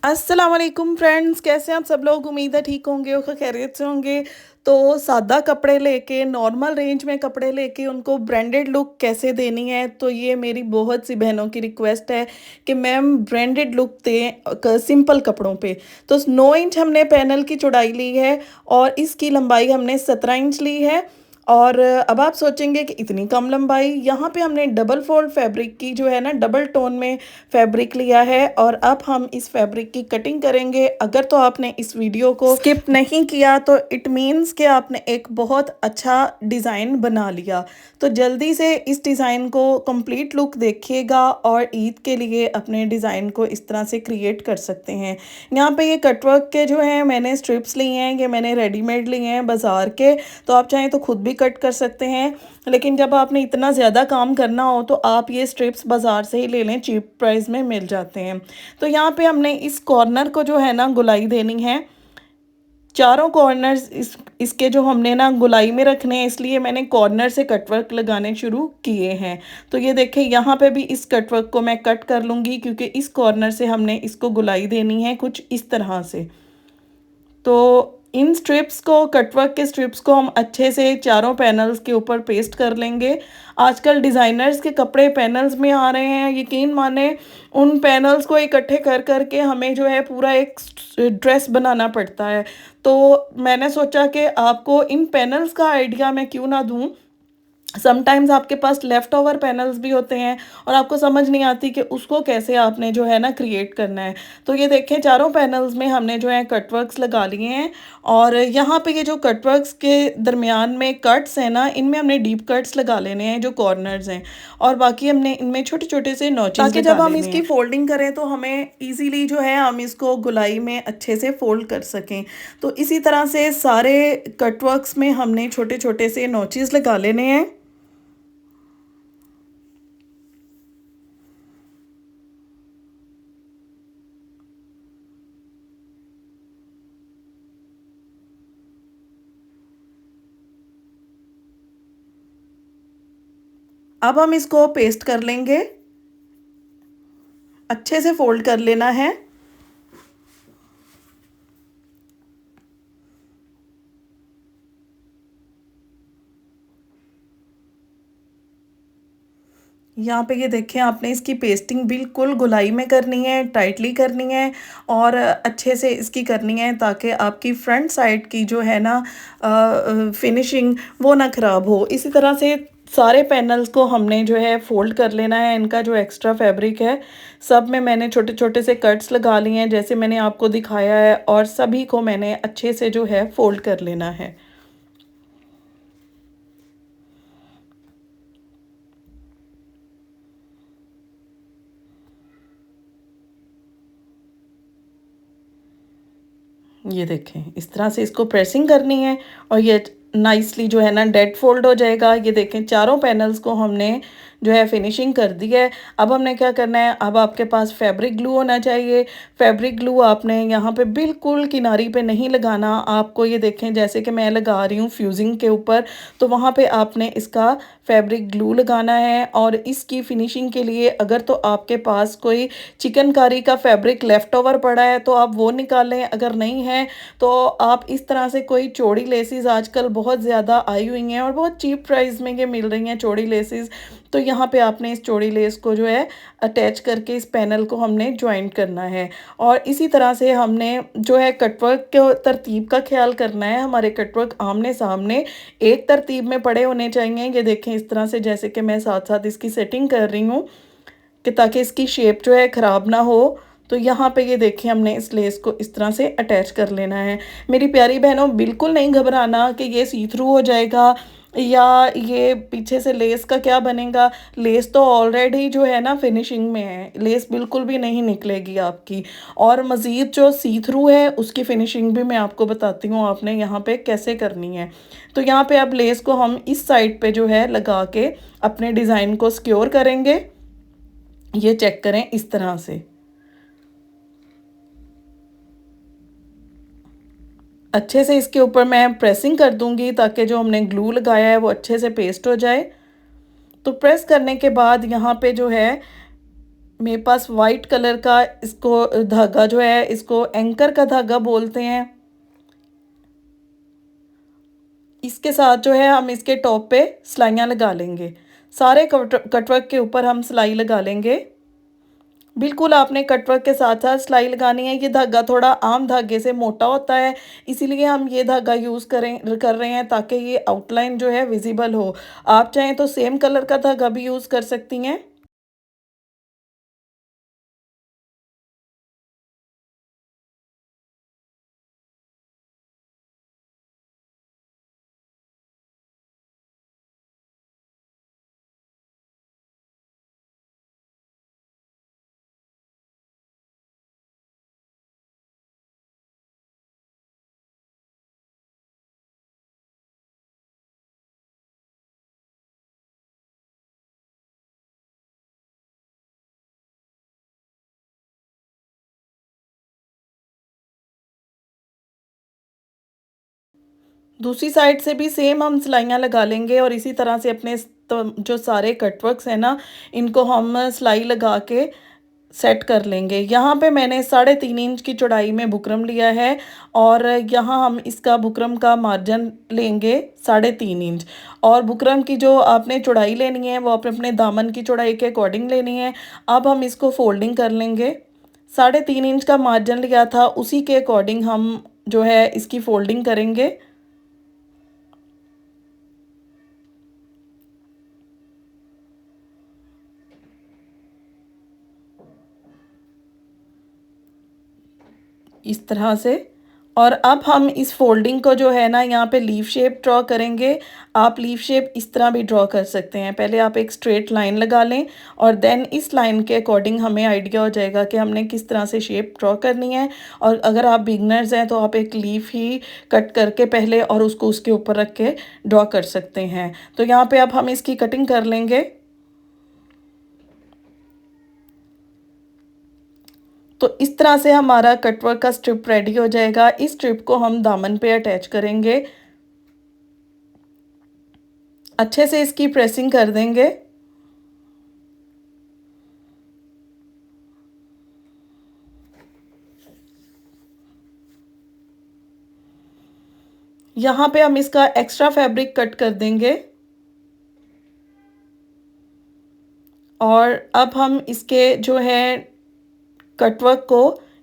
अस्सलाम वालेकुम फ्रेंड्स, कैसे हैं आप सब लोग। उम्मीद है ठीक होंगे और खैरियत से होंगे। तो सादा कपड़े लेके, नॉर्मल रेंज में कपड़े लेके उनको ब्रांडेड लुक कैसे देनी है, तो ये मेरी बहुत सी बहनों की रिक्वेस्ट है कि मैम ब्रांडेड लुक दें सिंपल कपड़ों पे। तो 9 इंच हमने पैनल की चौड़ाई ली है और इसकी लंबाई हमने 17 इंच ली है। और अब आप सोचेंगे कि इतनी कम लंबाई, यहाँ पे हमने डबल फोल्ड फैब्रिक की जो है ना, डबल टोन में फैब्रिक लिया है और अब हम इस फैब्रिक की कटिंग करेंगे। अगर तो आपने इस वीडियो को स्किप नहीं किया तो इट मीन्स कि आपने एक बहुत अच्छा डिज़ाइन बना लिया। तो जल्दी से इस डिज़ाइन को कंप्लीट लुक देखिएगा और ईद के लिए अपने डिज़ाइन को इस तरह से क्रिएट कर सकते हैं। यहाँ पे ये कटवर्क के जो हैं मैंने स्ट्रिप्स लिए हैं, ये मैंने रेडीमेड लिए हैं बाज़ार के। तो आप चाहें तो खुद भी कट कर सकते हैं, लेकिन जब आपने इतना ज़्यादा काम करना हो तो आप ये स्ट्रिप्स बाज़ार से ही ले लें, चीप प्राइस में मिल जाते हैं। तो यहाँ पे हमने इस कॉर्नर को जो है ना गुलाई देनी है। चारों कॉर्नर्स इसके जो हमने ना गुलाई में रखने हैं, इसलिए मैंने कॉर्नर से कटवर्क लगाने शुरू किए हैं। तो ये देखें, यहाँ पे भी इस कटवर्क को मैं कट कर लूँगी क्योंकि इस कॉर्नर से हमने इसको गुलाई देनी है कुछ इस तरह से। तो इन स्ट्रिप्स को, कटवर्क के स्ट्रिप्स को हम अच्छे से चारों पैनल्स के ऊपर पेस्ट कर लेंगे। आजकल डिज़ाइनर्स के कपड़े पैनल्स में आ रहे हैं, यकीन माने उन पैनल्स को इकट्ठे कर कर के हमें जो है पूरा एक ड्रेस बनाना पड़ता है। तो मैंने सोचा कि आपको इन पैनल्स का आइडिया मैं क्यों ना दूं। समटाइम्स आपके पास लेफ़्ट ओवर पैनल्स भी होते हैं और आपको समझ नहीं आती कि उसको कैसे आपने जो है ना क्रिएट करना है। तो ये देखें, चारों पैनल्स में हमने जो है कटवर्क्स लगा लिए हैं और यहाँ पे ये जो कटवर्क्स के दरमियान में कट्स हैं ना, इनमें हमने डीप कट्स लगा लेने हैं जो कॉर्नर्स हैं, और बाकी हमने इनमें छोटे छोटे से नॉचेस ताकि जब हम इसकी फोल्डिंग करें तो हमें ईजीली जो है हम इसको गुलाई में अच्छे से फोल्ड कर सकें। तो इसी तरह से सारे कटवर्क्स में हमने छोटे छोटे से नॉचेस लगा लेने हैं। अब हम इसको पेस्ट कर लेंगे, अच्छे से फोल्ड कर लेना है। यहाँ पे ये देखें, आपने इसकी पेस्टिंग बिल्कुल गोलाई में करनी है, टाइटली करनी है और अच्छे से इसकी करनी है ताकि आपकी फ्रंट साइड की जो है ना फिनिशिंग वो ना ख़राब हो। इसी तरह से सारे पैनल्स को हमने जो है फ़ोल्ड कर लेना है। इनका जो एक्स्ट्रा फैब्रिक है सब में मैंने छोटे छोटे से कट्स लगा लिए हैं जैसे मैंने आपको दिखाया है, और सभी को मैंने अच्छे से जो है फ़ोल्ड कर लेना है। ये देखें, इस तरह से इसको प्रेसिंग करनी है और ये नाइसली जो है ना डेड फोल्ड हो जाएगा। ये देखें, चारों पैनल्स को हमने जो है फिनिशिंग कर दी है। अब हमने क्या करना है, अब आपके पास फैब्रिक ग्लू होना चाहिए। फैब्रिक ग्लू आपने यहाँ पे बिल्कुल किनारी पे नहीं लगाना। आपको ये देखें, जैसे कि मैं लगा रही हूँ फ्यूजिंग के ऊपर, तो वहाँ पे आपने इसका फैब्रिक ग्लू लगाना है। और इसकी फिनिशिंग के लिए अगर तो आपके पास कोई चिकनकारी का फैब्रिक लेफ़्ट ओवर पड़ा है तो आप वो निकालें, अगर नहीं है तो आप इस तरह से कोई चौड़ी लेसेस आजकल बहुत ज़्यादा आई हुई हैं और बहुत चीप प्राइस में ये मिल रही हैं चौड़ी लेसेस। तो यहाँ पे आपने इस चौड़ी लेस को जो है अटैच करके इस पैनल को हमने ज्वाइंट करना है। और इसी तरह से हमने जो है कटवर्क के तरतीब का ख्याल करना है। हमारे कटवर्क आमने सामने एक तरतीब में पड़े होने चाहिए। ये देखें, इस तरह से, जैसे कि मैं साथ साथ इसकी सेटिंग कर रही हूँ कि ताकि इसकी शेप जो है ख़राब ना हो। तो यहाँ पे ये देखिए, हमने इस लेस को इस तरह से अटैच कर लेना है। मेरी प्यारी बहनों, बिल्कुल नहीं घबराना कि ये सी थ्रू हो जाएगा या ये पीछे से लेस का क्या बनेगा। लेस तो ऑलरेडी जो है ना फिनिशिंग में है, लेस बिल्कुल भी नहीं निकलेगी आपकी। और मज़ीद जो सी थ्रू है उसकी फिनिशिंग भी मैं आपको बताती हूँ आपने यहाँ पे कैसे करनी है। तो यहाँ पे अब लेस को हम इस साइड पे जो है लगा के अपने डिज़ाइन को सिक्योर करेंगे। ये चेक करें, इस तरह से अच्छे से इसके ऊपर मैं प्रेसिंग कर दूंगी ताकि जो हमने ग्लू लगाया है वो अच्छे से पेस्ट हो जाए। तो प्रेस करने के बाद यहाँ पे जो है मेरे पास वाइट कलर का इसको धागा जो है, इसको एंकर का धागा बोलते हैं। इसके साथ जो है हम इसके टॉप पे सिलाइयाँ लगा लेंगे। सारे कटवर्क के ऊपर हम सिलाई लगा लेंगे। बिल्कुल आपने कटवर्क के साथ साथ सिलाई लगानी है। ये धागा थोड़ा आम धागे से मोटा होता है, इसीलिए हम ये धागा यूज़ कर रहे हैं ताकि ये आउटलाइन जो है विजिबल हो। आप चाहें तो सेम कलर का धागा भी यूज़ कर सकती हैं। दूसरी साइड से भी सेम हम सिलाइयाँ लगा लेंगे और इसी तरह से अपने तो जो सारे कटवर्क्स हैं ना, इनको हम सिलाई लगा के सेट कर लेंगे। यहाँ पे मैंने 3.5 इंच की चौड़ाई में बुकरम लिया है और यहाँ हम इसका बुकरम का मार्जिन लेंगे 3.5 इंच। और बुकरम की जो आपने चौड़ाई लेनी है वो अपने अपने दामन की चौड़ाई के अकॉर्डिंग लेनी है। अब हम इसको फोल्डिंग कर लेंगे। 3.5 इंच का मार्जिन लिया था, उसी के अकॉर्डिंग हम जो है इसकी फोल्डिंग करेंगे। इस तरह से। और अब हम इस फोल्डिंग को जो है ना, यहाँ पे लीफ शेप ड्रॉ करेंगे। आप लीफ शेप इस तरह भी ड्रॉ कर सकते हैं। पहले आप एक स्ट्रेट लाइन लगा लें और देन इस लाइन के अकॉर्डिंग हमें आइडिया हो जाएगा कि हमने किस तरह से शेप ड्रॉ करनी है। और अगर आप बिगनर्स हैं तो आप एक लीफ ही कट करके पहले और उसको उसके ऊपर रख के ड्रॉ कर सकते हैं। तो यहाँ पे अब हम इसकी कटिंग कर लेंगे। तो इस तरह से हमारा कटवर्क का स्ट्रिप रेडी हो जाएगा। इस स्ट्रिप को हम दामन पे अटैच करेंगे। अच्छे से इसकी प्रेसिंग कर देंगे। यहाँ पे हम इसका एक्स्ट्रा फैब्रिक कट कर देंगे और अब हम इसके जो है कटवर्क को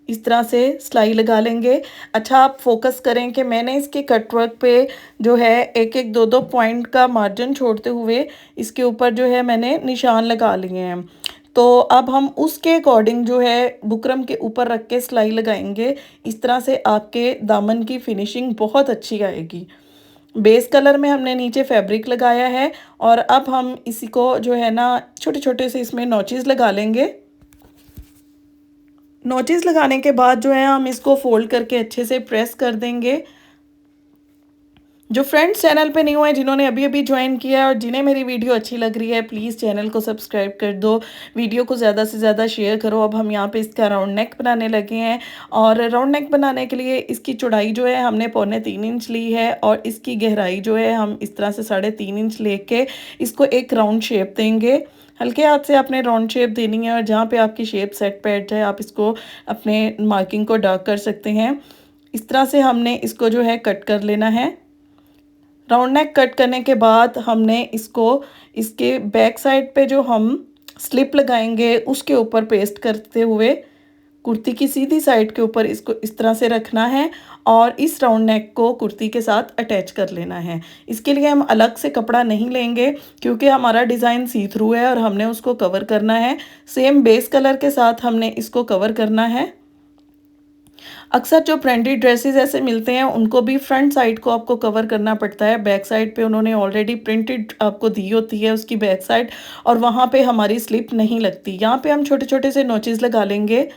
इस तरह से सिलाई लगा लेंगे। अच्छा, आप फोकस करें कि मैंने इसके कटवर्क पे जो है एक एक दो दो पॉइंट का मार्जिन छोड़ते हुए इसके ऊपर जो है मैंने निशान लगा लिए हैं। तो अब हम उसके अकॉर्डिंग जो है बुकरम के ऊपर रख के सिलाई लगाएंगे। इस तरह से आपके दामन की फिनिशिंग बहुत अच्छी आएगी। बेस कलर में हमने नीचे फैब्रिक लगाया है और अब हम इसी को जो है ना छोटे छोटे से इसमें नॉचेस लगा लेंगे। नोचेस लगाने के बाद जो है हम इसको फोल्ड करके अच्छे से प्रेस कर देंगे। जो फ्रेंड्स चैनल पे न्यू हैं, जिन्होंने अभी अभी ज्वाइन किया है और जिन्हें मेरी वीडियो अच्छी लग रही है, प्लीज़ चैनल को सब्सक्राइब कर दो, वीडियो को ज़्यादा से ज़्यादा शेयर करो। अब हम यहाँ पे इसका राउंड नेक बनाने लगे हैं और राउंड नेक बनाने के लिए इसकी चौड़ाई जो है हमने 3.25 इंच ली है और इसकी गहराई जो है हम इस तरह से 3.5 इंच लेके इसको एक राउंड शेप देंगे। हल्के हाथ से आपने राउंड शेप देनी है और जहाँ पे आपकी शेप सेट बैठ जाए आप इसको अपने मार्किंग को डार्क कर सकते हैं। इस तरह से हमने इसको जो है कट कर लेना है। राउंड नेक कट करने के बाद हमने इसको इसके बैक साइड पे जो हम स्लिप लगाएंगे उसके ऊपर पेस्ट करते हुए कुर्ती की सीधी साइड के ऊपर इसको इस तरह से रखना है और इस राउंड नेक को कुर्ती के साथ अटैच कर लेना है। इसके लिए हम अलग से कपड़ा नहीं लेंगे क्योंकि हमारा डिज़ाइन सी थ्रू है और हमने उसको कवर करना है। सेम बेस कलर के साथ हमने इसको कवर करना है। अक्सर जो प्रिंटेड ड्रेसेस ऐसे मिलते हैं उनको भी फ्रंट साइड को आपको कवर करना पड़ता है। बैक साइड पे उन्होंने ऑलरेडी प्रिंटेड आपको दी होती है उसकी बैक साइड और वहाँ पे हमारी स्लिप नहीं लगती। यहाँ पे हम छोटे छोटे से नोचेस लगा लेंगे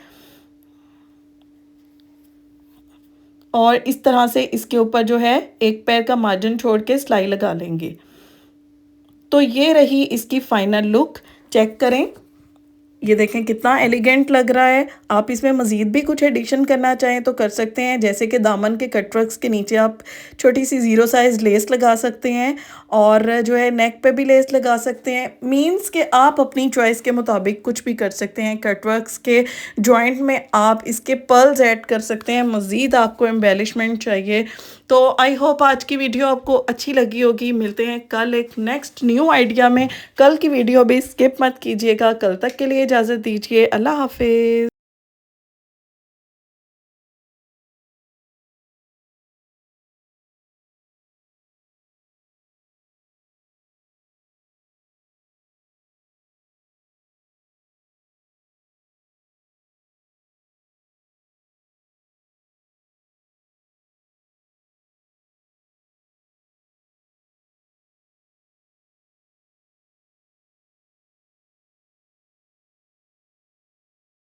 और इस तरह से इसके ऊपर जो है एक पैर का मार्जिन छोड़ के सिलाई लगा लेंगे। तो ये रही इसकी फाइनल लुक, चेक करें। ये देखें कितना एलिगेंट लग रहा है। आप इसमें मज़ीद भी कुछ एडिशन करना चाहें तो कर सकते हैं, जैसे कि दामन के कटवर्क्स के नीचे आप छोटी सी ज़ीरो साइज़ लेस लगा सकते हैं और जो है नेक पे भी लेस लगा सकते हैं। मींस कि आप अपनी चॉइस के मुताबिक कुछ भी कर सकते हैं। कटवर्क्स के जॉइंट में आप इसके पर्ल्स ऐड कर सकते हैं, मज़ीद आपको एम्बेलिशमेंट चाहिए। तो आई होप आज की वीडियो आपको अच्छी लगी होगी। मिलते हैं कल एक नेक्स्ट न्यू आइडिया में। कल की वीडियो भी स्किप मत कीजिएगा। कल तक के लिए इजाज़त दीजिए। अल्लाह हाफिज़।